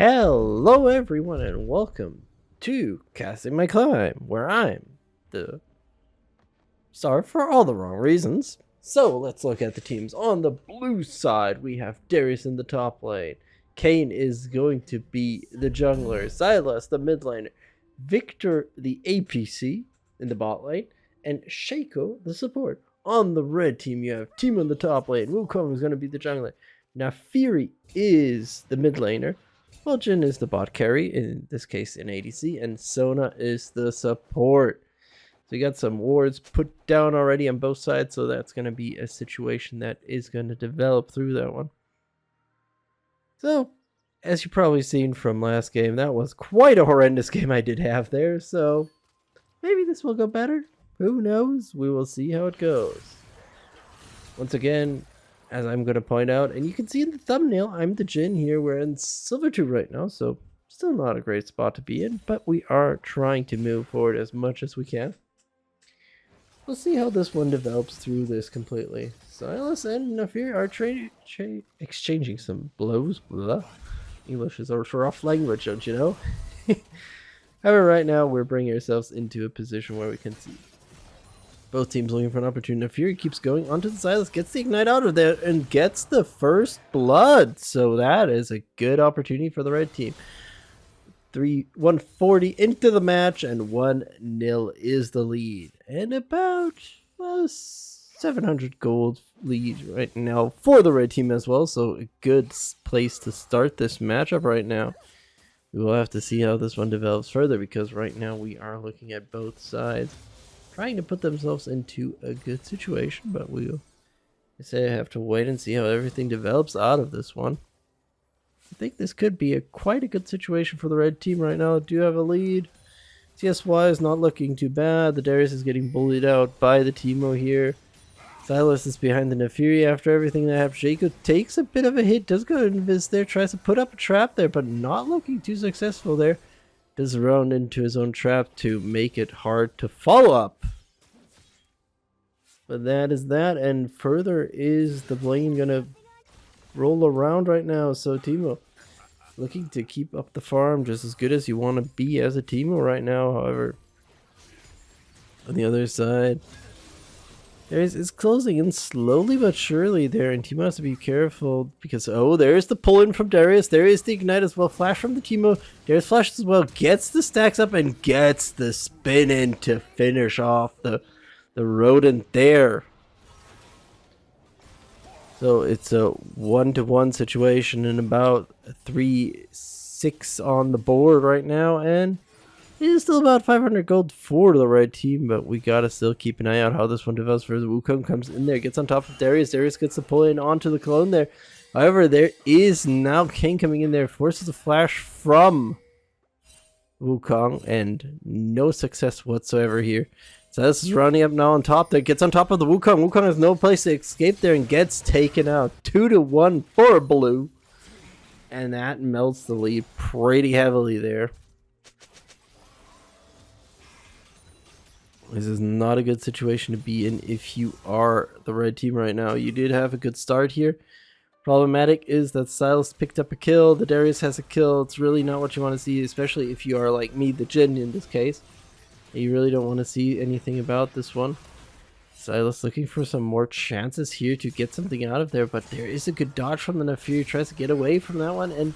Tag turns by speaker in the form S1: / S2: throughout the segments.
S1: Hello everyone and welcome to Casting My Climb, where I'm the star for all the wrong reasons. So let's look at the teams. On the blue side, we have Darius in the top lane. Kayn is going to be the jungler, Sylas the mid laner, Victor the APC in the bot lane, and Shaco the support. On the red team, you have Teemo in the top lane. Wukong is going to be the jungler. Naafiri is the mid laner. Well, Jhin is the bot carry, in this case an ADC, and Sona is the support. So you got some wards put down already on both sides, so that's going to be a situation that is going to develop through that one. So, as you've probably seen from last game, that was quite a horrendous game I did have there, so maybe this will go better. Who knows? We will see how it goes. Once again, as I'm going to point out, and you can see in the thumbnail, I'm the Jhin here. We're in Silver 2 right now, so still not a great spot to be in, but we are trying to move forward as much as we can. We'll see how this one develops through this completely. Sylas and Naafiri are exchanging some blows. Blah. English is a rough language, don't you know? However, right now, we're bringing ourselves into a position where we can see both teams looking for an opportunity. Naafiri keeps going onto the Sylas, gets the ignite out of there, and gets the first blood. So that is a good opportunity for the red team. 140 into the match, and 1-0 is the lead. And about 700 gold lead right now for the red team as well. So a good place to start this matchup right now. We will have to see how this one develops further, because right now we are looking at both sides trying to put themselves into a good situation, but we'll have to wait and see how everything develops out of this one. I think this could be quite a good situation for the red team right now. Do have a lead. TSY is not looking too bad. The Darius is getting bullied out by the Teemo here. Sylas is behind the Naafiri after everything that happened. Shaco takes a bit of a hit, does go invis there, tries to put up a trap there, but not looking too successful there. Does run into his own trap to make it hard to follow up. But that is that, and further is the Blaine gonna roll around right now. So Teemo looking to keep up the farm just as good as you want to be as a Teemo right now. However, on the other side, it's closing in slowly but surely there, and Teemo has to be careful because, oh, there's the pull in from Darius. There is the ignite as well. Flash from the Teemo. Darius flashes as well, gets the stacks up, and gets the spin in to finish off the rodent there. So it's a 1-to-1 situation and about 3-6 on the board right now, and it is still about 500 gold for the red team, but we gotta still keep an eye out how this one develops. For the Wukong comes in there, gets on top of Darius. Darius gets the pull in onto the clone there. However, there is now Kayn coming in there, forces a flash from Wukong, and no success whatsoever here. So this is running up now on top there, gets on top of the Wukong. Wukong has no place to escape there and gets taken out. 2-1 for blue. And that melts the lead pretty heavily there. This is not a good situation to be in if you are the red team right now. You did have a good start here. Problematic is that Sylas picked up a kill. The Darius has a kill. It's really not what you want to see, especially if you are like me, the Jhin in this case. You really don't want to see anything about this one. Sylas looking for some more chances here to get something out of there, but there is a good dodge from the Naafiri. Tries to get away from that one, and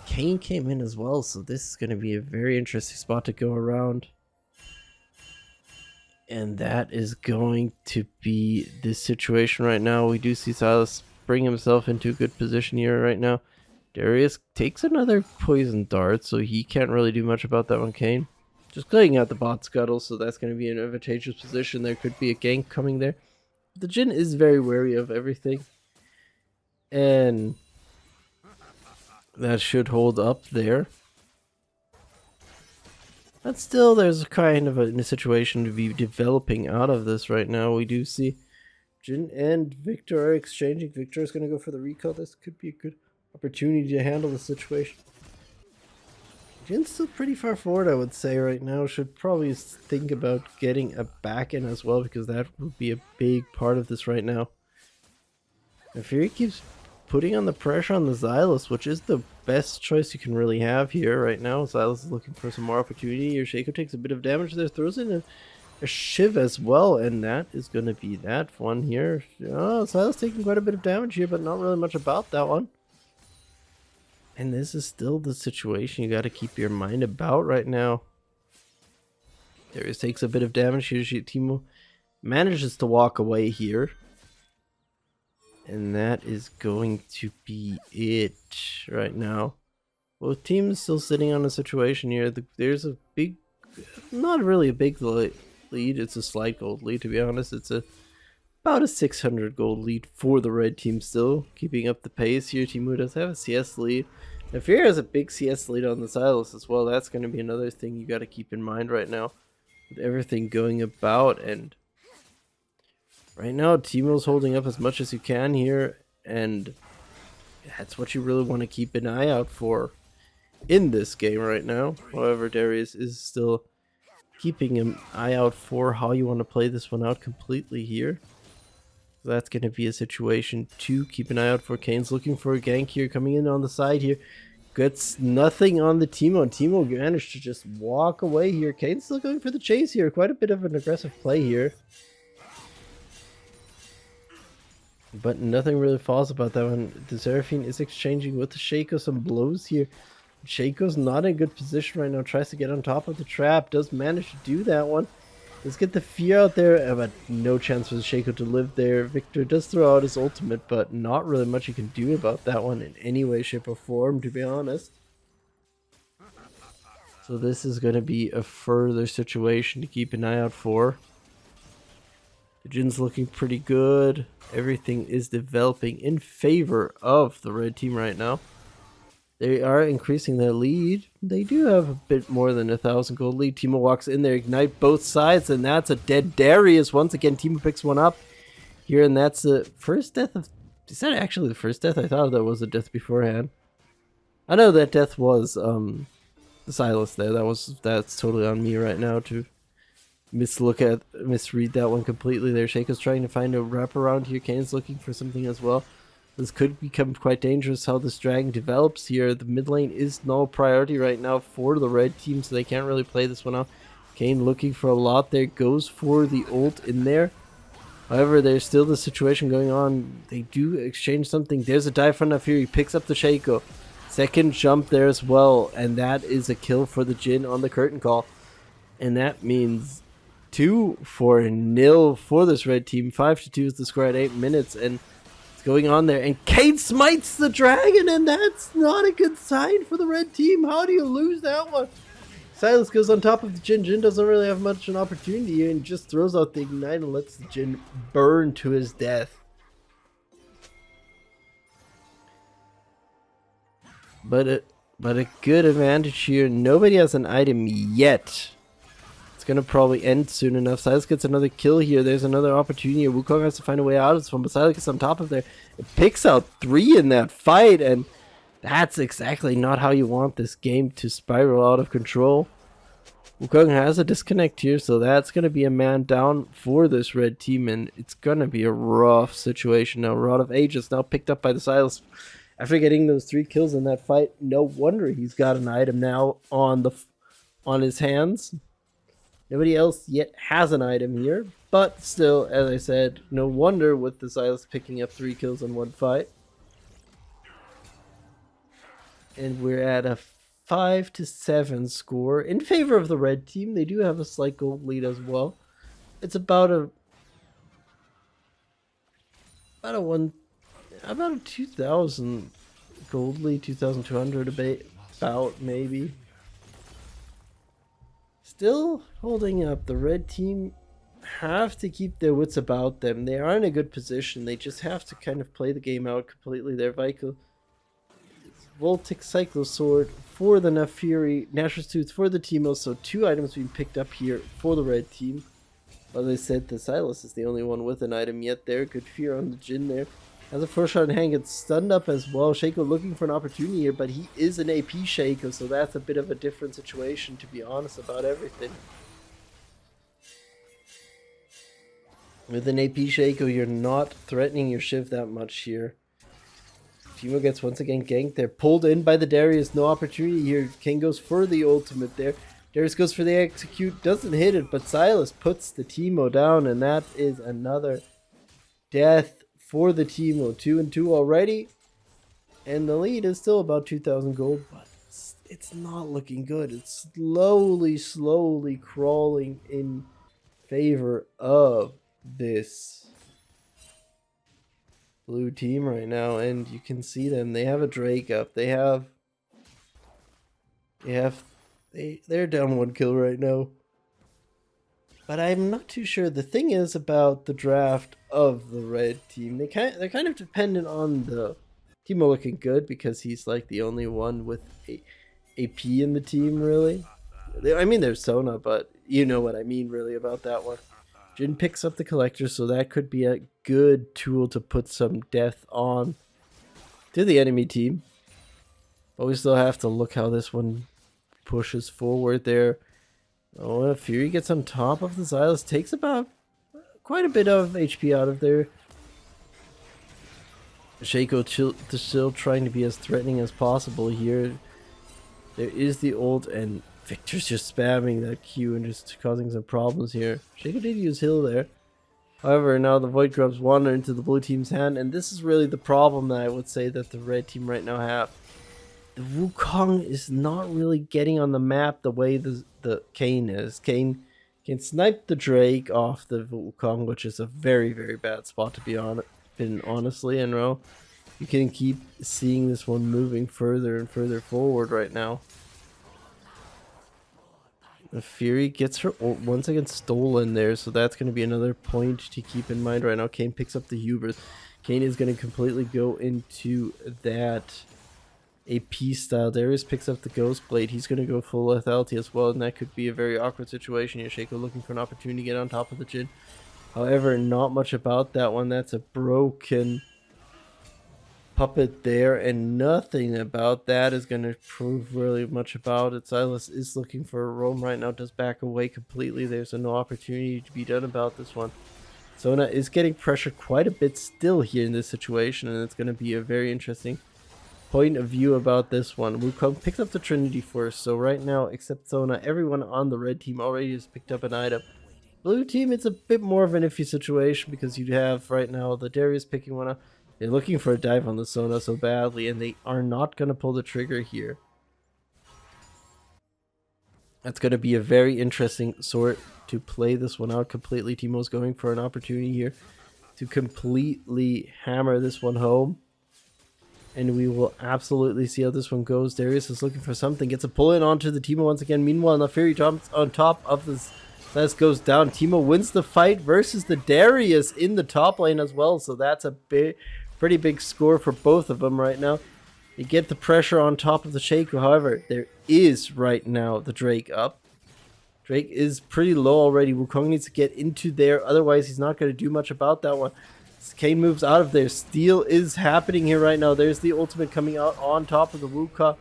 S1: Kayn came in as well, so this is going to be a very interesting spot to go around. And that is going to be this situation right now. We do see Sylas bring himself into a good position here right now. Darius takes another poison dart, so he can't really do much about that one, Kayn. Just clearing out the bot scuttle, so that's going to be an advantageous position. There could be a gank coming there. The Jhin is very wary of everything, and that should hold up there. But still, there's kind of a situation to be developing out of this right now. We do see Jhin and Victor are exchanging. Victor is going to go for the recall. This could be a good opportunity to handle the situation. Jhin's still pretty far forward, I would say, right now. Should probably think about getting a back in as well, because that would be a big part of this right now. Naafiri keeps putting on the pressure on the Xylus, which is the best choice you can really have here right now. Xylus is looking for some more opportunity here. Shaco takes a bit of damage there, throws in a Shiv as well, and that is going to be that one here. Oh, Xylus taking quite a bit of damage here, but not really much about that one. And this is still the situation you got to keep your mind about right now. Darius takes a bit of damage here. Teemo manages to walk away here. And that is going to be it right now. Both teams still sitting on a situation here. There's a big, not really a big lead. It's a slight gold lead, to be honest. It's about a 600 gold lead for the red team still. Keeping up the pace here. Teemu does have a CS lead. Now, Fear has a big CS lead on the Xylus as well. That's going to be another thing you got to keep in mind right now. With everything going about, and right now Teemo's holding up as much as you can here, and that's what you really want to keep an eye out for in this game right now. However, Darius is still keeping an eye out for how you want to play this one out completely here. So that's going to be a situation to keep an eye out for. Kane's looking for a gank here, coming in on the side here. Gets nothing on the Teemo. Teemo managed to just walk away here. Kane's still going for the chase here. Quite a bit of an aggressive play here. But nothing really falls about that one. The Seraphine is exchanging with the Shaco some blows here. Shaco's not in a good position right now. Tries to get on top of the trap. Does manage to do that one. Let's get the Fear out there, but no chance for the Shaco to live there. Victor does throw out his ultimate, but not really much you can do about that one in any way, shape, or form, to be honest. So this is going to be a further situation to keep an eye out for. The Jin's looking pretty good. Everything is developing in favor of the red team right now. They are increasing their lead. They do have a bit more than 1,000 gold lead. Teemo walks in there, ignite both sides, and that's a dead Darius. Once again, Teemo picks one up here, and that's the first death of... Is that actually the first death? I thought that was a death beforehand. I know that death was the Xylus there. That's totally on me right now to misread that one completely there. Shaco's trying to find a wraparound here. Kane's looking for something as well. This could become quite dangerous how this dragon develops here. The mid lane is no priority right now for the red team, so they can't really play this one out. Kane looking for a lot there, goes for the ult in there. However, there's still the situation going on. They do exchange something. There's a dive from Fury. He picks up the Shaco. Second jump there as well, and that is a kill for the Jhin on the curtain call. And that means 2-0 for this red team. 5-2 is the score at 8 minutes, and going on there, and Kane smites the dragon, and that's not a good sign for the red team. How do you lose that one? Silas goes on top of the Jhin. Jhin doesn't really have much an opportunity here, and just throws out the ignite and lets the Jhin burn to his death. But a good advantage here. Nobody has an item yet. Gonna probably end soon enough. Silas gets another kill here. There's another opportunity. Wukong has to find a way out of this one, but Silas gets on top of there. It picks out 3 in that fight, and that's exactly not how you want this game to spiral out of control. Wukong has a disconnect here, so that's gonna be a man down for this red team, and it's gonna be a rough situation now. Rod of Ages now picked up by the Silas. After getting those 3 kills in that fight, no wonder he's got an item now on his hands. Nobody else yet has an item here, but still, as I said, no wonder with the Silas picking up 3 kills in one fight. And we're at a 5-7 score in favor of the red team. They do have a slight gold lead as well. It's about a 2,000 gold lead, 2,200 about maybe. Still holding up. The red team have to keep their wits about them. They are in a good position. They just have to kind of play the game out completely. Their Voltic Cyclo Sword for the Naafiri, Nashor's Tooth for the Teemo. So 2 items being picked up here for the red team. As I said, the Silas is the only one with an item yet there. Good fear on the Jhin there. As a first shot in hand, gets stunned up as well. Shaco looking for an opportunity here, but he is an AP Shaco, so that's a bit of a different situation, to be honest, about everything. With an AP Shaco, you're not threatening your Shiv that much here. Teemo gets once again ganked. They're pulled in by the Darius. No opportunity here. King goes for the ultimate there. Darius goes for the execute. Doesn't hit it, but Sylas puts the Teemo down, and that is another death for the Teemo. 2-2 already. And the lead is still about 2,000 gold, but it's not looking good. It's slowly crawling in favor of this blue team right now, and you can see them. They have a Drake up. They're down 1 kill right now. But I'm not too sure. The thing is about the draft of the red team, they're kind of dependent on the Teemo looking good because he's like the only one with a AP in the team, really. I mean, there's Sona, but you know what I mean really about that one. Jhin picks up the collector, so that could be a good tool to put some death on to the enemy team. But we still have to look how this one pushes forward there. Oh, Fury gets on top of the Sylas, takes about quite a bit of HP out of there. Shaco still trying to be as threatening as possible here. There is the ult, and Victor's just spamming that Q and just causing some problems here. Shaco did use heal there. However, now the Void Grubs wander into the blue team's hand, and this is really the problem that I would say that the red team right now have. The Wukong is not really getting on the map the way the Kayn is. Kayn can snipe the Drake off the Wukong, which is a very, very bad spot to be on. Honestly, and you can keep seeing this one moving further and further forward right now. The Fury gets her ult once again stolen there, so that's going to be another point to keep in mind right now. Kayn picks up the Hubris. Kayn is going to completely go into that AP style. Darius picks up the Ghost Blade. He's going to go full lethality as well, and that could be a very awkward situation here. Shaco looking for an opportunity to get on top of the Jhin. However, not much about that one. That's a broken puppet there, and nothing about that is going to prove really much about it. Sylas is looking for a roam right now, does back away completely. There's no opportunity to be done about this one. Sona is getting pressured quite a bit still here in this situation, and it's going to be a very interesting point of view about this one. Wukong picks up the Trinity first, so right now, except Sona, everyone on the red team already has picked up an item. Blue team, it's a bit more of an iffy situation because you have right now the Darius picking one up. They're looking for a dive on the Sona so badly, and they are not going to pull the trigger here. That's going to be a very interesting sort to play this one out completely. Teemo's going for an opportunity here to completely hammer this one home. And we will absolutely see how this one goes. Darius is looking for something. Gets a pull in onto the Teemo once again. Meanwhile, Naafiri jumps on top of this. This goes down. Teemo wins the fight versus the Darius in the top lane as well. So that's a pretty big score for both of them right now. You get the pressure on top of the Shaco. However, there is right now the Drake up. Drake is pretty low already. Wukong needs to get into there. Otherwise, he's not going to do much about that one. Kayn moves out of there. Steal is happening here right now. There's the ultimate coming out on top of the Wukong.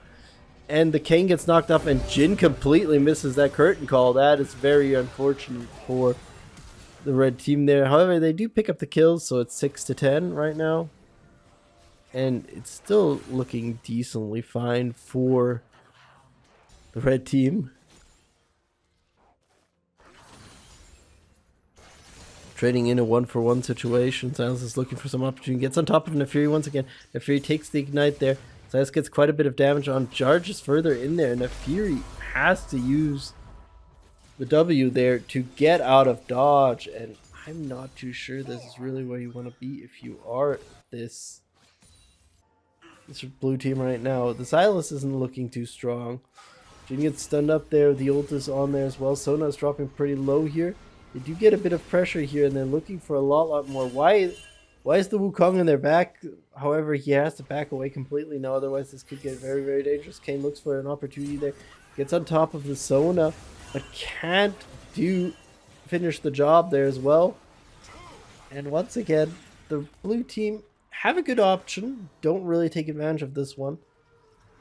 S1: And the Kayn gets knocked up, and Jhin completely misses that curtain call. That is very unfortunate for the red team there. However, they do pick up the kills, so it's 6-10 right now. And it's still looking decently fine for the red team. Trading in a 1-for-1 situation. Sylas is looking for some opportunity. Gets on top of Naafiri once again. Naafiri takes the ignite there. Sylas gets quite a bit of damage on. Charges further in there. Naafiri has to use the W there to get out of dodge. And I'm not too sure this is really where you want to be if you are this blue team right now. The Sylas isn't looking too strong. Jhin gets stunned up there. The ult is on there as well. Sona is dropping pretty low here. They do get a bit of pressure here, and they're looking for a lot more. Why is the Wukong in their back? However, he has to back away completely now. Otherwise, this could get very, very dangerous. Kayn looks for an opportunity there. Gets on top of the Sona, but can't finish the job there as well. And once again, the blue team have a good option. Don't really take advantage of this one.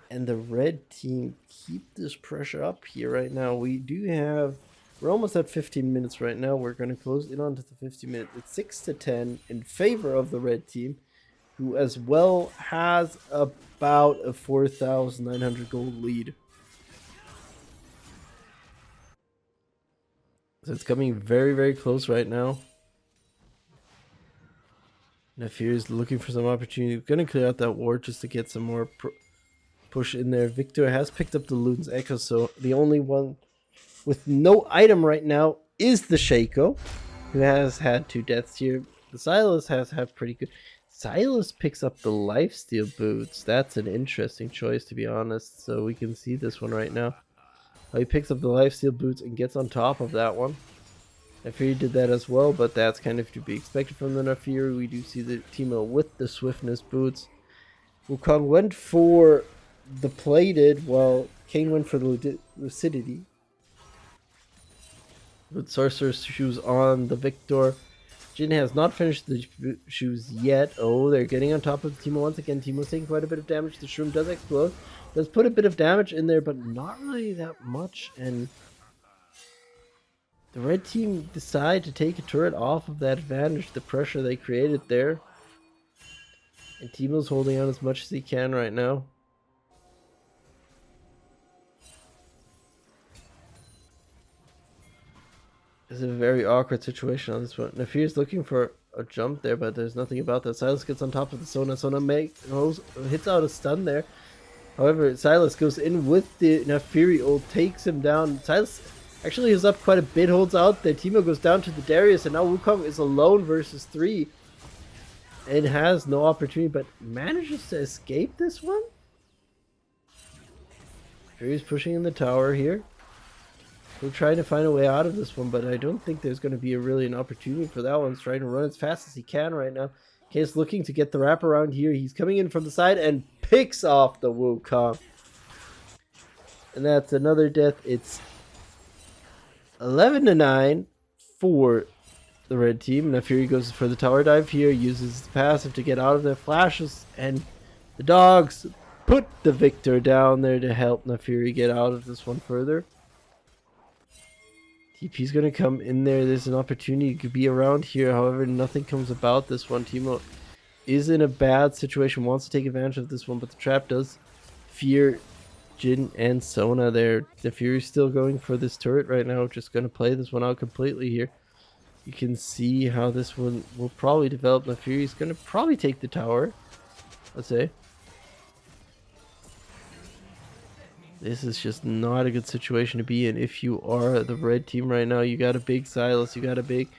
S1: And the red team keep this pressure up here right now. We're almost at 15 minutes right now. We're going to close in on to the 50 minutes. It's 6-10 in favor of the red team. who as well has about a 4,900 gold lead. So it's coming very, very close right now. Nafir is looking for some opportunity. Gonna clear out that ward just to get some more push in there. Victor has picked up the Luden's Echo, so the only one with no item right now is the Shaco, who has had 2 deaths here. The Silas has had pretty good. Silas picks up the Lifesteal boots. That's an interesting choice, to be honest. So we can see this one right now. He picks up the Lifesteal boots and gets on top of that one. Naafiri did that as well, but that's kind of to be expected from the Naafiri. We do see the Teemo with the Swiftness boots. Wukong went for the Plated, while Kayn went for the Lucidity. With Sorcerer's shoes on the Victor. Jhin has not finished the shoes yet. Oh, they're getting on top of Teemo once again. Teemo's taking quite a bit of damage. The Shroom does explode. Does put a bit of damage in there, but not really that much. And the red team decide to take a turret off of that advantage, the pressure they created there. And Teemo's holding on as much as he can right now. It's a very awkward situation on this one. Naafir's looking for a jump there, but there's nothing about that. Silas gets on top of the Sona. Sona hits out a stun there. However, Silas goes in with the Naafiri ult, takes him down. Silas actually is up quite a bit, holds out there. Teemo goes down to the Darius, and now Wukong is alone versus 3. And has no opportunity, but manages to escape this one. Fury's pushing in the tower here. We're trying to find a way out of this one, but I don't think there's going to be really an opportunity for that one. He's trying to run as fast as he can right now. Kay's looking to get the wraparound here. He's coming in from the side and picks off the Wukong. And that's another death. It's 11-9 for the red team. Naafiri goes for the tower dive here, uses his passive to get out of there, flashes, and the dogs put the Victor down there to help Naafiri get out of this one further. TP's going to come in there. There's an opportunity to be around here. However, nothing comes about this one. Teemo is in a bad situation, wants to take advantage of this one, but the trap does fear Jhin and Sona there. The Fury's still going for this turret right now. Just going to play this one out completely here. You can see how this one will probably develop. The Fury's going to probably take the tower, let's say. This is just not a good situation to be in if you are the red team right now. You got a big Silas, you got a big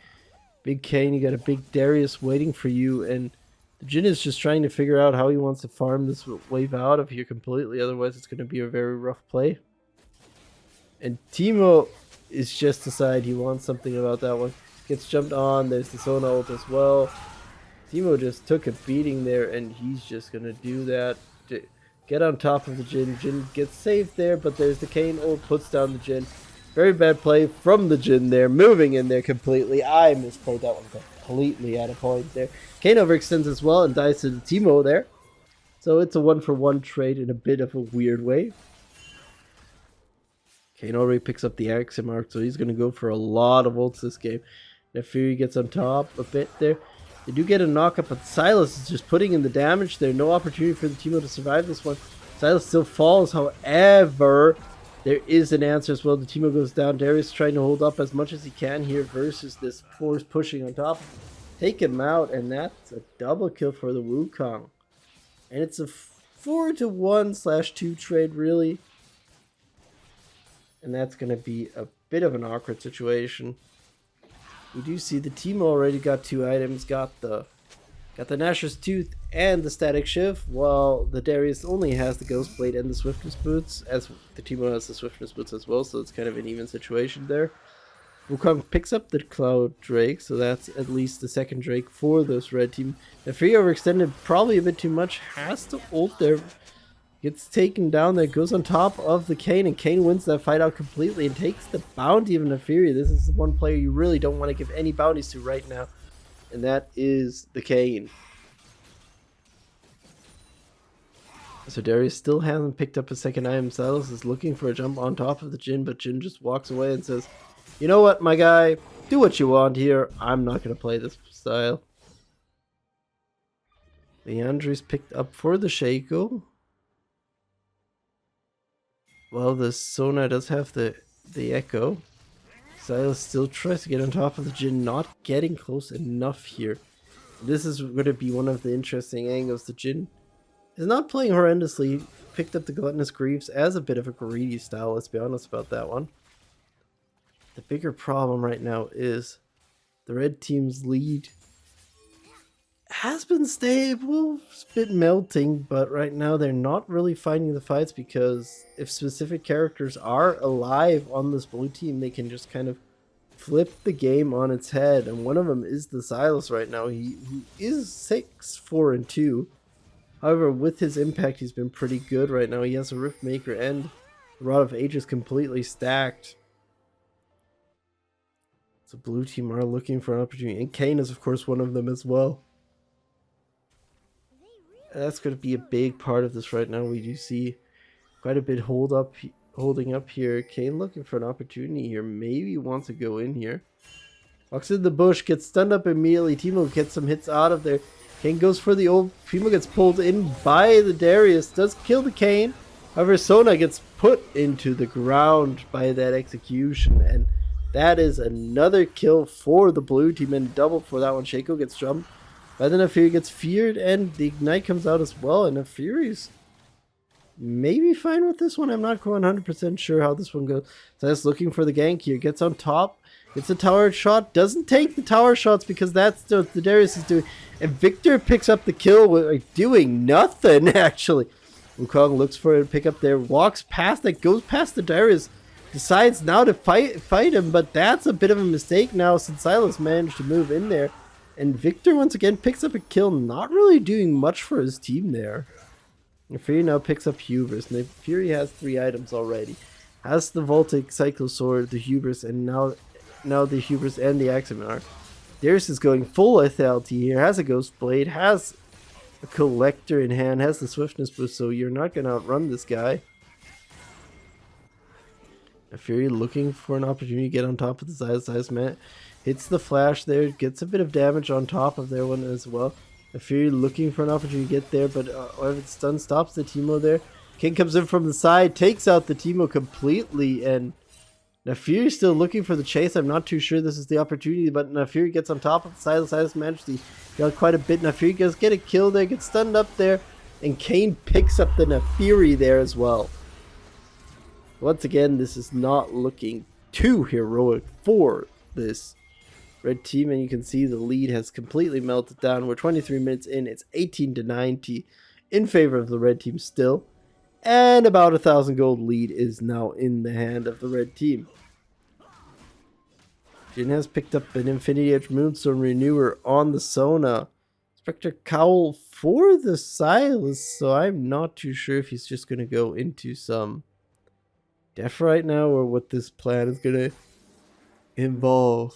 S1: Kayn, you got a big Darius waiting for you, and the Jhin is just trying to figure out how he wants to farm this wave out of here completely. Otherwise, it's going to be a very rough play. And Teemo is just decided he wants something about that one. Gets jumped on. There's the Sona ult as well. Teemo just took a beating there, and he's just going to do that. Get on top of the Jhin. Jhin gets saved there, but there's the Kayn ult, puts down the Jhin. Very bad play from the Jhin there, moving in there completely. I misplayed that one completely at a point there. Kayn overextends as well and dies to the Teemo there. So it's a 1-for-1 trade in a bit of a weird way. Kayn already picks up the Axiom Arc, so he's going to go for a lot of ults this game. Naafiri gets on top a bit there. They do get a knockup, but Silas is just putting in the damage there. No opportunity for the Teemo to survive this one. Silas still falls, however, there is an answer as well. The Teemo goes down. Darius trying to hold up as much as he can here versus this force pushing on top. Take him out, and that's a double kill for the Wukong. And it's a 4-to-1/2 trade, really. And that's going to be a bit of an awkward situation. We do see the Teemo already got 2 items, got the Nashor's Tooth and the Static Shift, while the Darius only has the Ghost Blade and the Swiftness Boots, as the Teemo has the Swiftness Boots as well, so it's kind of an even situation there. Wukong picks up the Cloud Drake, so that's at least the second Drake for this red team. Naafiri overextended probably a bit too much, has to ult there. Gets taken down there, goes on top of the Kayn, and Kayn wins that fight out completely and takes the bounty of Naafiri. This is the one player you really don't want to give any bounties to right now, and that is the Kayn. So Darius still hasn't picked up a second item. Silas is looking for a jump on top of the Jhin, but Jhin just walks away and says, "You know what, my guy? Do what you want here. I'm not going to play this style." Leandre's picked up for the Shaco. Well, the Sona does have the Echo. Sylas still tries to get on top of the Jhin, not getting close enough here. This is going to be one of the interesting angles. The Jhin is not playing horrendously. Picked up the Gluttonous Greaves as a bit of a greedy style, let's be honest about that one. The bigger problem right now is the red team's lead has been stable, it's been melting, but right now they're not really finding the fights, because if specific characters are alive on this blue team, they can just kind of flip the game on its head, and one of them is the Sylas right now. He is 6-4-2. However, with his impact, he's been pretty good right now. He has a Rift Maker and the Rod of Ages completely stacked. So blue team are looking for an opportunity, and Kayn is of course one of them as well. That's going to be a big part of this right now. We do see quite a bit holding up here. Kayn looking for an opportunity here. Maybe wants to go in here. Walks in the bush, gets stunned up immediately. Teemo gets some hits out of there. Kayn goes for the ult. Teemo gets pulled in by the Darius. Does kill the Kayn. However, Sona gets put into the ground by that execution. And that is another kill for the blue team, and double for that one. Shaco gets jumped. But then Naafiri gets feared, and the Ignite comes out as well, and Naafiri's maybe fine with this one. I'm not 100% sure how this one goes. So that's looking for the gank here. Gets on top. Gets a tower shot. Doesn't take the tower shots because that's what the Darius is doing. And Viktor picks up the kill with doing nothing, actually. Wukong looks for it, pick up there. Walks past it. Goes past the Darius. Decides now to fight him, but that's a bit of a mistake now since Sylas managed to move in there. And Viktor once again picks up a kill, not really doing much for his team there. Naafiri now picks up Hubris. Naafiri has 3 items already. Has the Voltic Cyclo Sword, the Hubris, and now the Hubris and the Aximar. Darius is going full lethality here. Has a Ghost Blade, has a Collector in hand, has the Swiftness boost, so you're not going to outrun this guy. Naafiri looking for an opportunity to get on top of the Sylas man. Hits the flash there, gets a bit of damage on top of their one as well. Naafiri looking for an opportunity to get there, but if stun stops the Teemo there. King comes in from the side, takes out the Teemo completely, and Naafiri still looking for the chase. I'm not too sure this is the opportunity, but Naafiri gets on top of the Sylas. Sylas managed to get quite a bit. Naafiri does get a kill there, gets stunned up there, and Kayn picks up the Naafiri there as well. Once again, this is not looking too heroic for this red team, and you can see the lead has completely melted down. We're 23 minutes in. It's 18-90 in favor of the red team still, and about 1,000 gold lead is now in the hand of the red team. Jhin has picked up an Infinity Edge Moonstone Renewer on the Sona. Spectre Cowl for the Sylas, so I'm not too sure if he's just going to go into some Def right now, or what this plan is going to involve.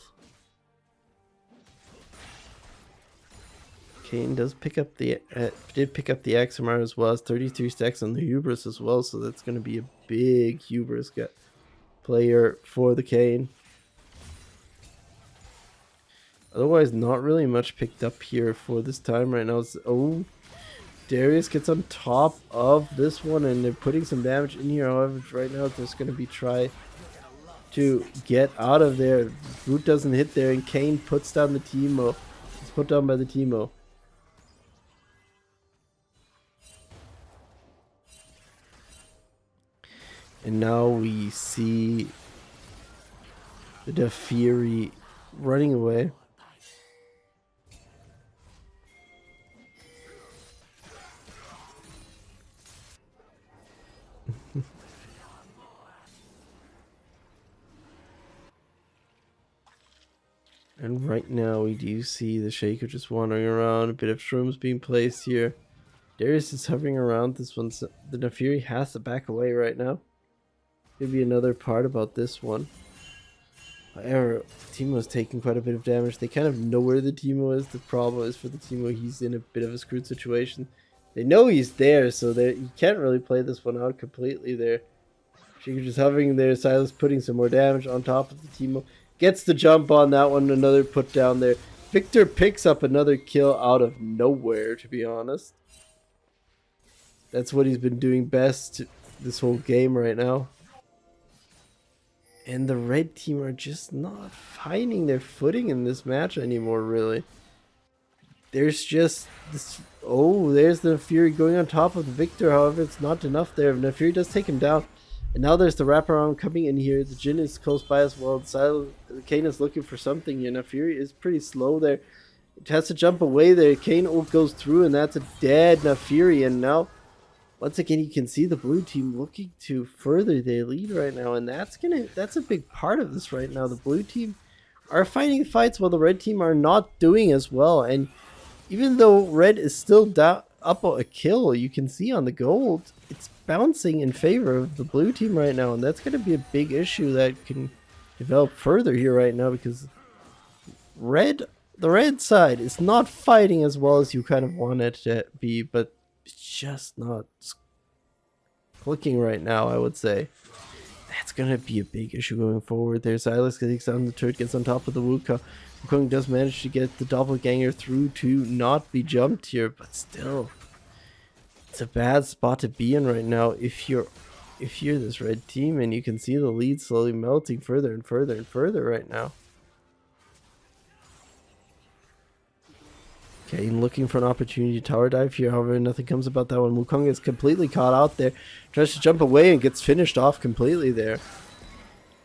S1: Kayn does pick up the Aximar as well as 33 stacks on the Hubris as well, so that's going to be a big Hubris player for the Kayn. Otherwise, not really much picked up here for this time right now. Oh, Darius gets on top of this one, and they're putting some damage in here. However, right now there's going to be try to get out of there. Root doesn't hit there, and Kayn puts down the Teemo. It's put down by the Teemo. And now we see the Naafiri running away. And right now we do see the Shaco just wandering around, a bit of shrooms being placed here. Darius is hovering around this one, so the Naafiri has to back away right now. Could be another part about this one. However, Teemo's taking quite a bit of damage. They kind of know where the Teemo is. The problem is for the Teemo, he's in a bit of a screwed situation. They know he's there, so he can't really play this one out completely there. Shaco just hovering there, Sylas putting some more damage on top of the Teemo. Gets the jump on that one, another put down there. Victor picks up another kill out of nowhere, to be honest. That's what he's been doing best this whole game right now. And the red team are just not finding their footing in this match anymore, really. There's just this... Oh, there's the Fury going on top of the Victor. However, it's not enough there. The Fury does take him down. And now there's the wraparound coming in here. The Jhin is close by as well. Kayn is looking for something here. Now Fury is pretty slow there. It has to jump away there. Kayn ult goes through, and that's a dead Naafiri. And now, once again, you can see the blue team looking to further their lead right now. And that's a big part of this right now. The blue team are fighting fights while the red team are not doing as well. And even though red is still down up a kill, you can see on the gold, it's bouncing in favor of the blue team right now, and that's going to be a big issue that can develop further here right now, because the red side is not fighting as well as you kind of want it to be, but it's just not clicking right now, I would say. That's going to be a big issue going forward. There's Sylas gets on the turret, gets on top of the Wukong. Wukong does manage to get the doppelganger through to not be jumped here, but still, it's a bad spot to be in right now if you're this red team, and you can see the lead slowly melting further and further and further right now. Okay, looking for an opportunity to tower dive here, however nothing comes about that one. Wukong is completely caught out there, tries to jump away and gets finished off completely there.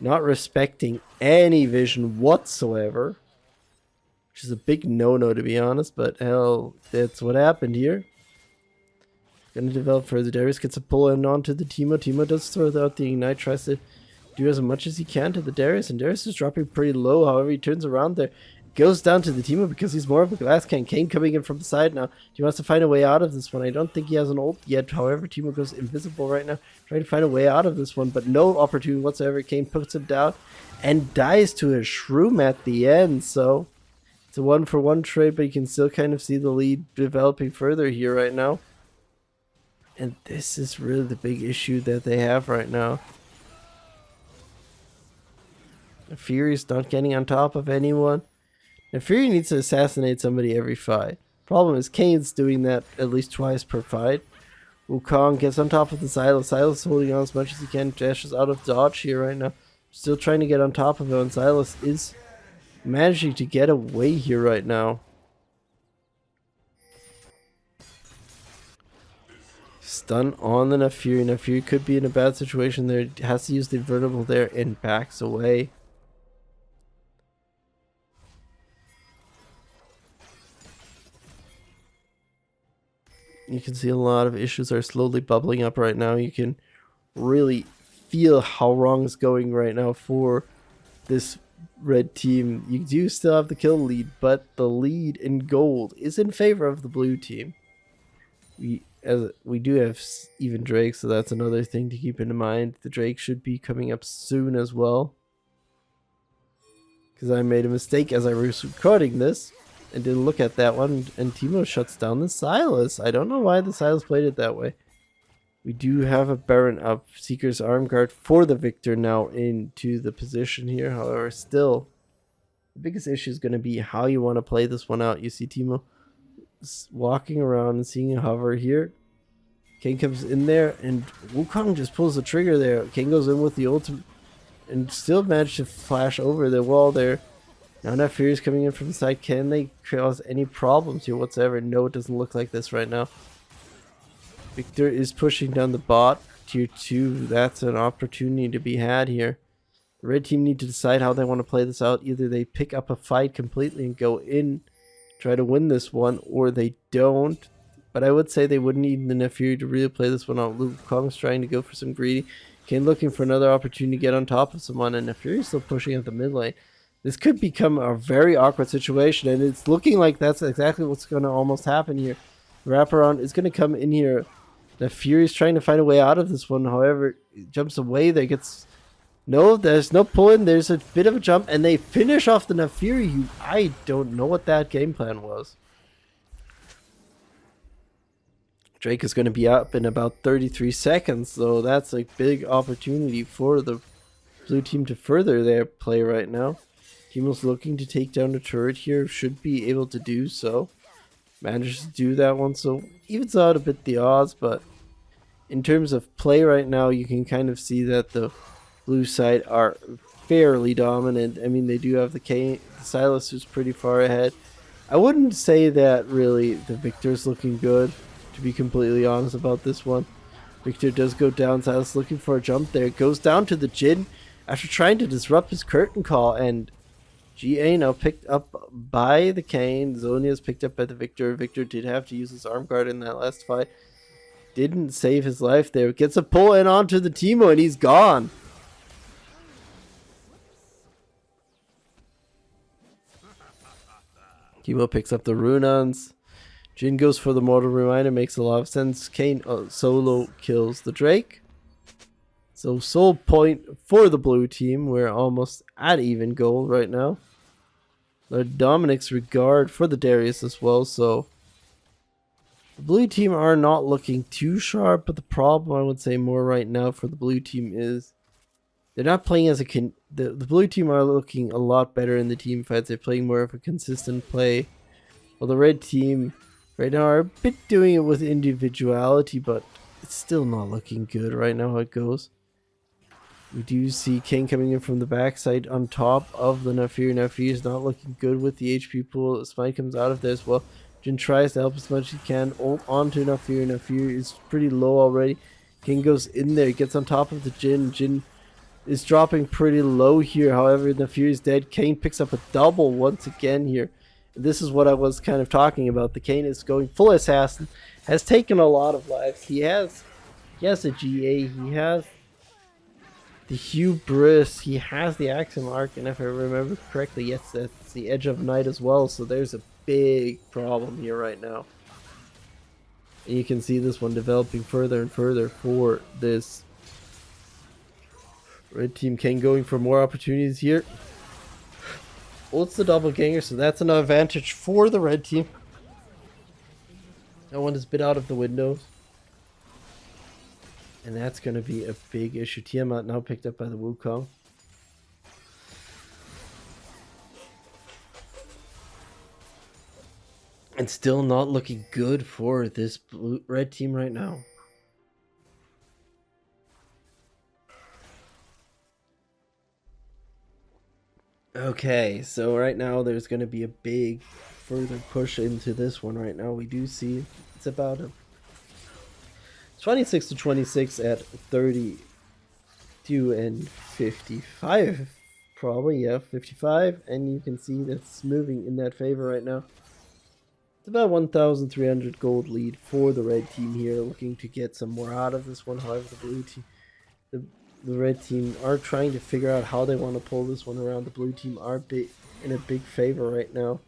S1: Not respecting any vision whatsoever, which is a big no-no to be honest, but hell, that's what happened here. Gonna develop further. Darius gets a pull in onto the Teemo. Teemo does throw out the Ignite, tries to do as much as he can to the Darius, and Darius is dropping pretty low. However, he turns around there, goes down to the Teemo because he's more of a glass can. Kayn coming in from the side now. He wants to find a way out of this one. I don't think he has an ult yet. However, Teemo goes invisible right now, trying to find a way out of this one, but no opportunity whatsoever. Kayn puts him down and dies to a Shroom at the end, so it's a 1-for-1 trade, but you can still kind of see the lead developing further here right now. And this is really the big issue that they have right now. Fury's not getting on top of anyone. Now Fury needs to assassinate somebody every fight. Problem is Kayn's doing that at least twice per fight. Wukong gets on top of the Sylas. Sylas holding on as much as he can. Dash is out of dodge here right now. Still trying to get on top of him, and Sylas is managing to get away here right now. Stun on the Naafiri. Naafiri could be in a bad situation there. Has to use the invertible there and backs away. You can see a lot of issues are slowly bubbling up right now. You can really feel how wrong is going right now for this red team. You do still have the kill lead, but the lead in gold is in favor of the blue team. We do have even Drake, so that's another thing to keep in mind. The Drake should be coming up soon as well, because I made a mistake as I was recording this and didn't look at that one, and Teemo shuts down the Sylas. I don't know why the Sylas played it that way. We do have a Baron up. Seeker's arm guard for the Victor now into the position here. However, still, the biggest issue is going to be how you want to play this one out. You see Teemo walking around and seeing a hover here. Kayn comes in there, and Wukong just pulls the trigger there. Kayn goes in with the ultimate and still managed to flash over the wall there. Now Naafiri is coming in from the side. Can they cause any problems here whatsoever? No, it doesn't look like this right now. Victor is pushing down the bot. Tier 2, that's an opportunity to be had here. The red team need to decide how they want to play this out. Either they pick up a fight completely and go in, try to win this one, or they don't. But I would say they wouldn't need the Naafiri to really play this one out. Wukong's trying to go for some greedy. Kayn looking for another opportunity to get on top of someone, and Naafiri is still pushing at the mid lane. This could become a very awkward situation, and it's looking like that's exactly what's going to almost happen here. Wraparound is going to come in here. Naafiri is trying to find a way out of this one. However, it jumps away there. There's no pull-in. There's a bit of a jump, and they finish off the Naafiri. I don't know what that game plan was. Drake is going to be up in about 33 seconds, so that's a big opportunity for the blue team to further their play right now. Teemo's looking to take down the turret here, should be able to do so. Manages to do that one, so evens out a bit the odds, but in terms of play right now, you can kind of see that the blue side are fairly dominant. I mean, they do have the Sylas, who's pretty far ahead. I wouldn't say that really the Victor's looking good, to be completely honest about this one. Victor does go down, Sylas looking for a jump there, goes down to the Jhin after trying to disrupt his curtain call, and GA now picked up by the Kayn. Zhonya is picked up by the Victor. Victor did have to use his arm guard in that last fight. Didn't save his life there. Gets a pull in onto the Teemo and he's gone. Teemo picks up the Runans. Jhin goes for the Mortal Reminder. Makes a lot of sense. Kayn solo kills the Drake. So soul point for the blue team. We're almost at even gold right now. Dominic's regard for the Darius as well. So the blue team are not looking too sharp, but the problem I would say more right now for the blue team is they're not playing as the blue team are looking a lot better in the team fights. They're playing more of a consistent play. While the red team right now are a bit doing it with individuality, but it's still not looking good right now how it goes. We do see Kayn coming in from the backside on top of the Naafiri. Naafiri is not looking good with the HP pool. Smite comes out of there as well. Jhin tries to help as much as he can. Ult onto Naafiri. Naafiri is pretty low already. Kayn goes in there, gets on top of the Jhin. Jhin is dropping pretty low here. However, Naafiri is dead. Kayn picks up a double once again here. This is what I was kind of talking about. The Kayn is going full assassin. Has taken a lot of lives. He has a GA. He has the hubris, he has the Axiom Arc, and if I remember correctly, yes, that's the Edge of Night as well, so there's a big problem here right now. And you can see this one developing further and further for this red team. Kayn going for more opportunities here. Well, it's the doppelganger, so that's an advantage for the red team. That one is a bit out of the windows. And that's going to be a big issue. Tiamat now picked up by the Wukong. And still not looking good for this red team right now. Okay, so right now there's going to be a big further push into this one right now. We do see it's about a 26 to 26 at 32 and 55, probably, yeah, 55, and you can see that's moving in that favor right now. It's about 1,300 gold lead for the red team here, looking to get some more out of this one. However, the blue team, the red team are trying to figure out how they want to pull this one around. The blue team are in a big favor right now.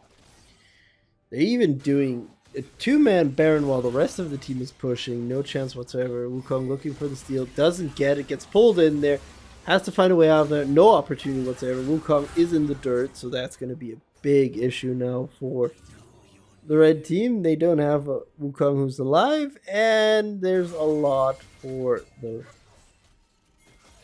S1: They're even doing a two-man Baron while the rest of the team is pushing. No chance whatsoever. Wukong looking for the steal. Doesn't get it. Gets pulled in there. Has to find a way out of there. No opportunity whatsoever. Wukong is in the dirt, so that's going to be a big issue now for the red team. They don't have a Wukong who's alive, and there's a lot for the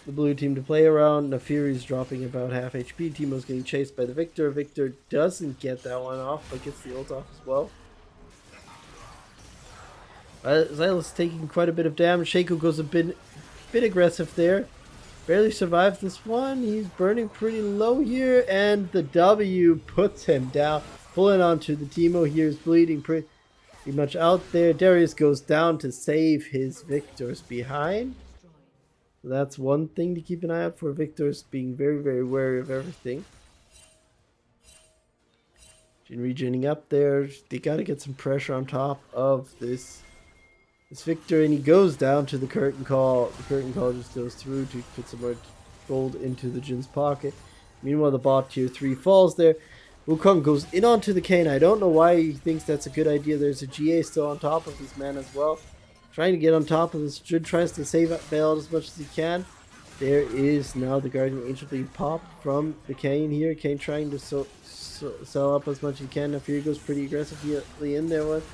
S1: blue team to play around. Naafiri's dropping about half HP. Teemo's getting chased by the Victor. Victor doesn't get that one off, but gets the ult off as well. Sylas taking quite a bit of damage. Shaco goes a bit aggressive there. Barely survives this one. He's burning pretty low here, and the W puts him down. Pulling onto the Teemo here is bleeding pretty much out there. Darius goes down to save his Victors behind. So that's one thing to keep an eye out for. Victors being very, very wary of everything. Jhin regening up there. They got to get some pressure on top of this Victor, and he goes down to the curtain call. The curtain call just goes through to put some more gold into the Jin's pocket. Meanwhile, the bot tier 3 falls there. Wukong goes in onto the Kayn. I don't know why he thinks that's a good idea. There's a GA still on top of this man as well. Trying to get on top of this. Jhin tries to save Bail as much as he can. There is now the Guardian Angel being popped from the Kayn here. Kayn trying to sell up as much as he can. Naafiri goes pretty aggressively in there with.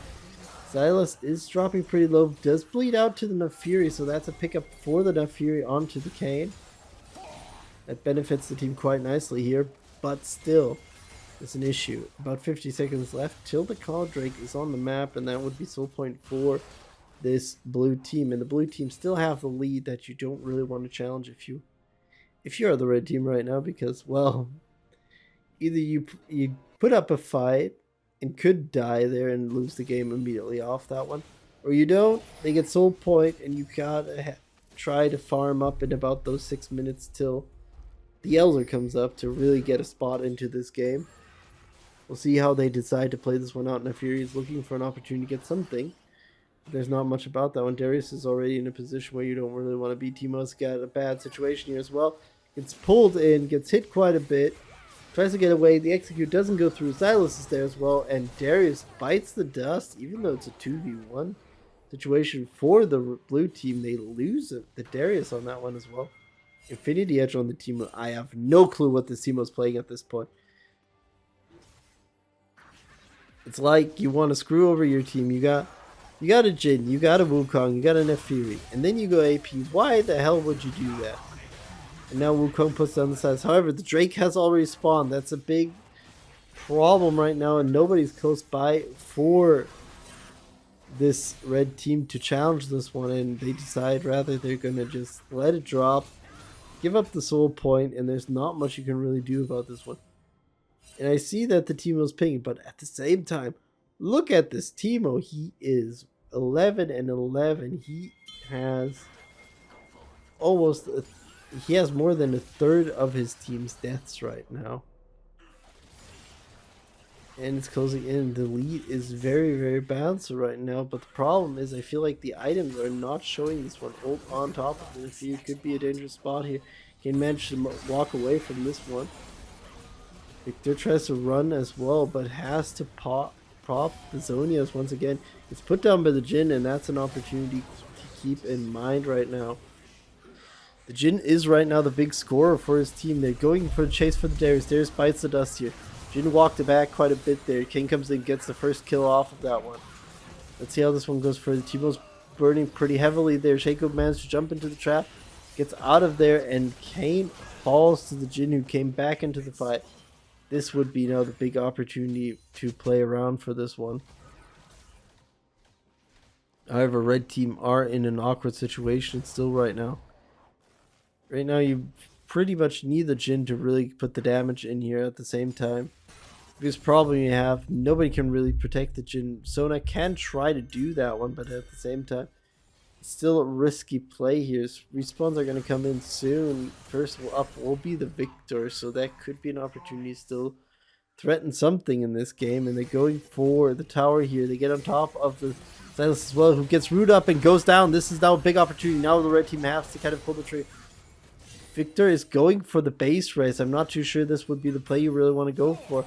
S1: Sylas is dropping pretty low, does bleed out to the Naafiri, so that's a pickup for the Naafiri onto the Kayn. That benefits the team quite nicely here. but still, it's an issue. About 50 seconds left till the Cauldrake is on the map, and that would be soul point for this blue team. And the blue team still have the lead that you don't really want to challenge if you're the red team right now, because, well, either you put up a fight and could die there and lose the game immediately off that one, or you don't. They get soul point, and you gotta try to farm up in about those 6 minutes till the Elder comes up to really get a spot into this game. We'll see how they decide to play this one out. Naafiri is looking for an opportunity to get something. There's not much about that one. Darius is already in a position where you don't really want to be. Teemo's got a bad situation here as well. Gets pulled in, gets hit quite a bit. Tries to get away. The execute doesn't go through. Silas is there as well. And Darius bites the dust, even though it's a 2v1 situation for the blue team. They lose the Darius on that one as well. Infinity Edge on the team. I have no clue what this team was playing at this point. It's like you want to screw over your team. You got a Jhin, you got a Wukong, you got a Naafiri, and then you go AP. Why the hell would you do that? And now Wukong puts down the sides. However, the Drake has already spawned. That's a big problem right now, and nobody's close by for this red team to challenge this one, and they decide rather they're going to just let it drop, give up the soul point, and there's not much you can really do about this one. And I see that the Teemo's pinging, but at the same time, look at this Teemo. He is 11 and 11. He has he has more than a third of his team's deaths right now. And it's closing in. The lead is very, very balanced right now. But the problem is I feel like the items are not showing this one. Ult on top of it. It could be a dangerous spot here. Can manage to walk away from this one. Victor tries to run as well, but has to prop the Zhonya's once again. It's put down by the Jhin, and that's an opportunity to keep in mind right now. The Jhin is right now the big scorer for his team. They're going for the chase for the Darius. Darius bites the dust here. Jhin walked it back quite a bit there. King comes in, gets the first kill off of that one. Let's see how this one goes for the Teemo's burning pretty heavily there. Shaco managed to jump into the trap, gets out of there, and Kayn falls to the Jhin, who came back into the fight. This would be now the big opportunity to play around for this one. However, red team are in an awkward situation still right now. Right now, you pretty much need the Jhin to really put the damage in here at the same time. Because problem you have, nobody can really protect the Jhin. Sona can try to do that one, but at the same time, it's still a risky play here. Respawns are going to come in soon. First up will be the Victor, so that could be an opportunity to still threaten something in this game. And they're going for the tower here. They get on top of the Silas as well, who gets rooted up and goes down. This is now a big opportunity. Now the red team has to kind of pull the trigger. Victor is going for the base race. I'm not too sure this would be the play you really want to go for.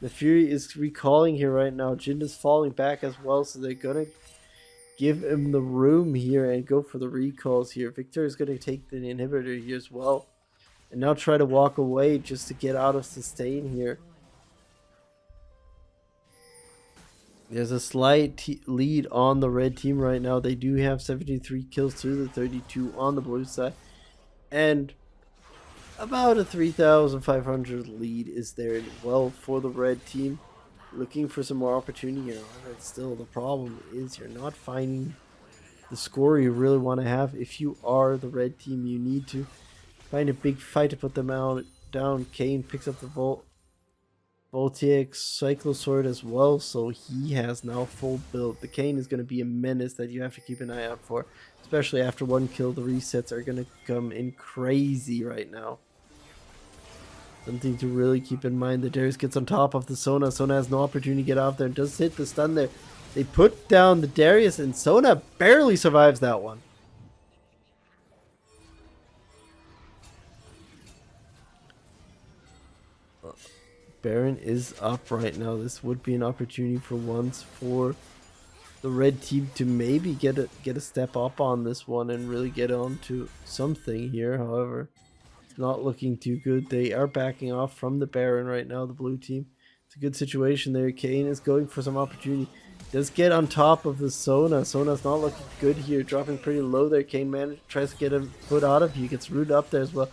S1: The Fury is recalling here right now. Jhin is falling back as well, so they're going to give him the room here and go for the recalls here. Victor is going to take the inhibitor here as well. And now try to walk away just to get out of sustain here. There's a slight lead on the red team right now. They do have 73 kills to the 32 on the blue side. And about a 3,500 lead is there as well for the red team. Looking for some more opportunity here. But still, the problem is you're not finding the score you really want to have. If you are the red team, you need to find a big fight to put them down. Kayn picks up the Voltaic Cyclosword as well, so he has now full build. The Kayn is going to be a menace that you have to keep an eye out for, especially after one kill. The resets are going to come in crazy right now. Something to really keep in mind. The Darius gets on top of the Sona. Sona has no opportunity to get off there and does hit the stun there. They put down the Darius, and Sona barely survives that one. Baron is up right now. This would be an opportunity for once for the red team to maybe get a step up on this one and really get on to something here. However, it's not looking too good. They are backing off from the Baron right now, the blue team. It's a good situation there. Kayn is going for some opportunity. Does get on top of the Sona. Sona's not looking good here, dropping pretty low there. Kayn tries to get a foot out of you. Gets rooted up there as well.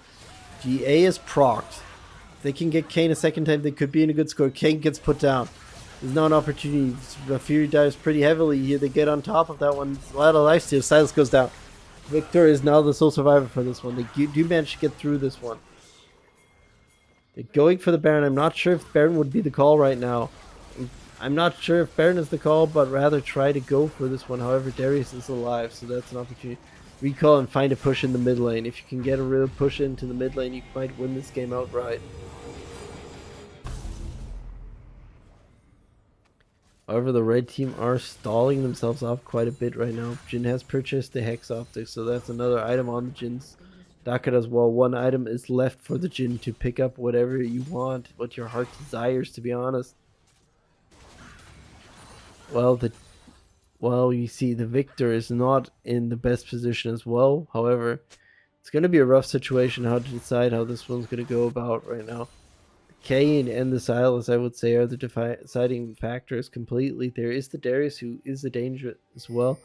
S1: GA is procced. If they can get Kayn a second time, they could be in a good score. Kayn gets put down. There's not an opportunity. Fury dives pretty heavily here. They get on top of that one. A lot of lifesteal. Sylas goes down. Viktor is now the sole survivor for this one. They do manage to get through this one. They're going for the Baron. I'm not sure if Baron would be the call right now. I'm not sure if Baron is the call, but rather try to go for this one. However, Darius is alive, so that's an opportunity. Recall and find a push in the mid lane. If you can get a real push into the mid lane, you might win this game outright. However, the red team are stalling themselves off quite a bit right now. Jhin has purchased the Hex Optics, so that's another item on the Jhin's docket as well. One item is left for the Jhin to pick up whatever you want, what your heart desires, to be honest. Well, you see, the Viktor is not in the best position as well. However, it's going to be a rough situation how to decide how this one's going to go about right now. Kayn and the Sylas, I would say, are the deciding factors completely. There is the Darius, who is a danger as well.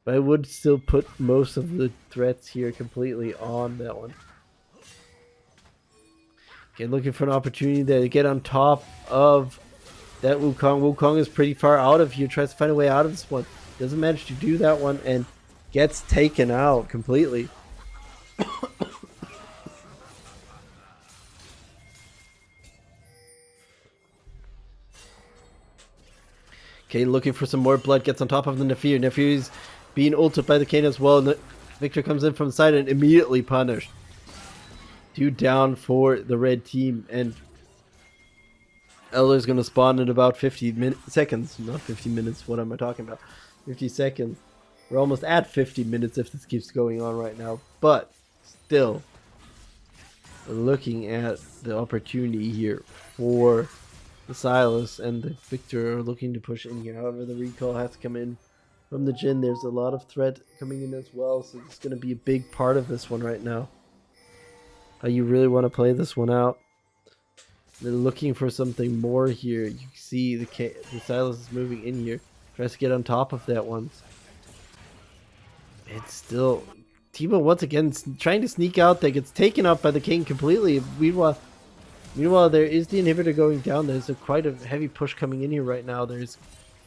S1: But I would still put most of the threats here completely on that one. Okay, looking for an opportunity there to get on top of that Wukong. Wukong is pretty far out of here. Tries to find a way out of this one. Doesn't manage to do that one and gets taken out completely. Okay, looking for some more blood. Gets on top of the Naafiri. Naafiri's being ulted by the Kayn as well. Viktor comes in from the side and immediately punished. 2 down for the red team. And Elder's going to spawn in about 50 seconds. Not 50 minutes. What am I talking about? 50 seconds. We're almost at 50 minutes if this keeps going on right now. But still, we're looking at the opportunity here for the Sylas and the Viktor are looking to push in here. However, the recall has to come in from the Jhin. There's a lot of threat coming in as well, so it's going to be a big part of this one right now. How you really want to play this one out. They're looking for something more here. You see the Sylas is moving in here. Tries to get on top of that one. It's still... Teemo once again trying to sneak out there. Gets taken out by the King completely. Meanwhile, there is the inhibitor going down. There's quite a heavy push coming in here right now. There's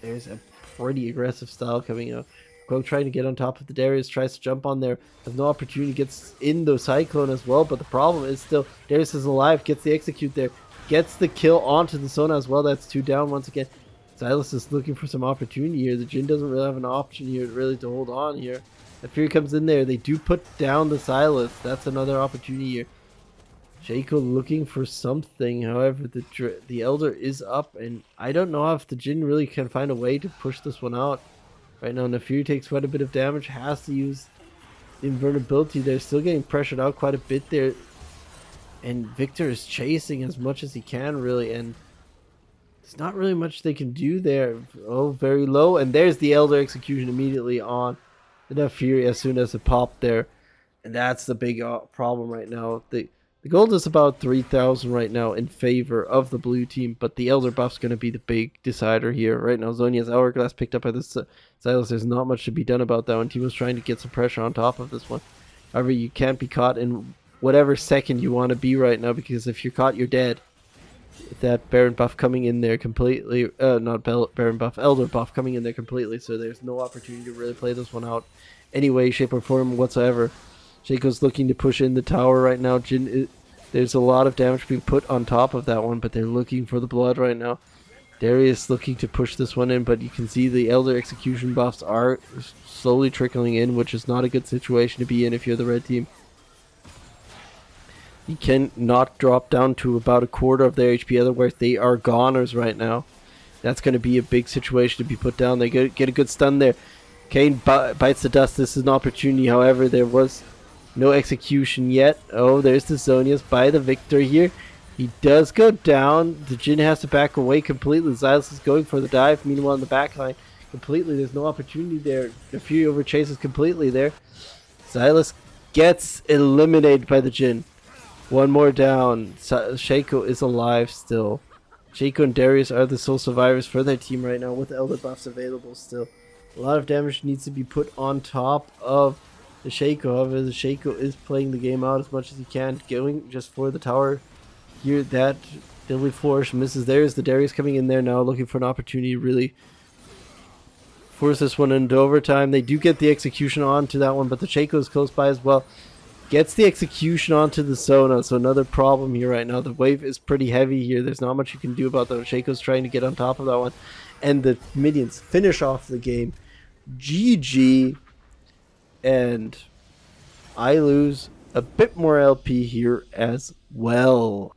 S1: a pretty aggressive style coming out. Go trying to get on top of the Darius, tries to jump on there. Has no opportunity, gets in the Cyclone as well. But the problem is still, Darius is alive, gets the execute there. Gets the kill onto the Sona as well. That's 2 down once again. Sylas is looking for some opportunity here. The Jhin doesn't really have an option here really to hold on here. If Fury comes in there, they do put down the Sylas. That's another opportunity here. Shaco looking for something. However, the Elder is up, and I don't know if the Jhin really can find a way to push this one out. Right now, Naafiri takes quite a bit of damage, has to use the invulnerability. They're still getting pressured out quite a bit there. And Viktor is chasing as much as he can, really, and there's not really much they can do there. Oh, very low, and there's the Elder execution immediately on the Naafiri as soon as it popped there. And that's the big problem right now. The gold is about 3,000 right now in favor of the blue team, but the Elder buff's going to be the big decider here. Right now, Zhonya's Hourglass picked up by the Sylas. There's not much to be done about that one. Teemo's trying to get some pressure on top of this one. However, you can't be caught in whatever second you want to be right now, because if you're caught, you're dead. With that Baron buff coming in there completely, not Baron buff, Elder buff coming in there completely, so there's no opportunity to really play this one out any way, shape, or form whatsoever. Shaco's looking to push in the tower right now. Jhin, there's a lot of damage being put on top of that one, but they're looking for the blood right now. Darius looking to push this one in, but you can see the Elder execution buffs are slowly trickling in, which is not a good situation to be in if you're the red team. You can not drop down to about a quarter of their HP, otherwise they are goners right now. That's going to be a big situation to be put down. They get a good stun there. Kayn bites the dust. This is an opportunity. However, there was no execution yet. Oh, there's the Zhonya's by the Viktor here. He does go down. The Jhin has to back away completely. Sylas is going for the dive. Meanwhile, in the backline, completely, there's no opportunity there. The Fury overchases completely there. Sylas gets eliminated by the Jhin. One more down. Shaco is alive still. Shaco and Darius are the sole survivors for their team right now with Elder buffs available still. A lot of damage needs to be put on top of the Shaco. However, the Shaco is playing the game out as much as he can, going just for the tower here that Deadly Flourish misses. There's the Darius coming in there now, looking for an opportunity to really force this one into overtime. They do get the execution onto that one, but the Shaco is close by as well. Gets the execution onto the Sona, so another problem here right now. The wave is pretty heavy here. There's not much you can do about that. Shaco's trying to get on top of that one. And the minions finish off the game. GG. And I lose a bit more LP here as well.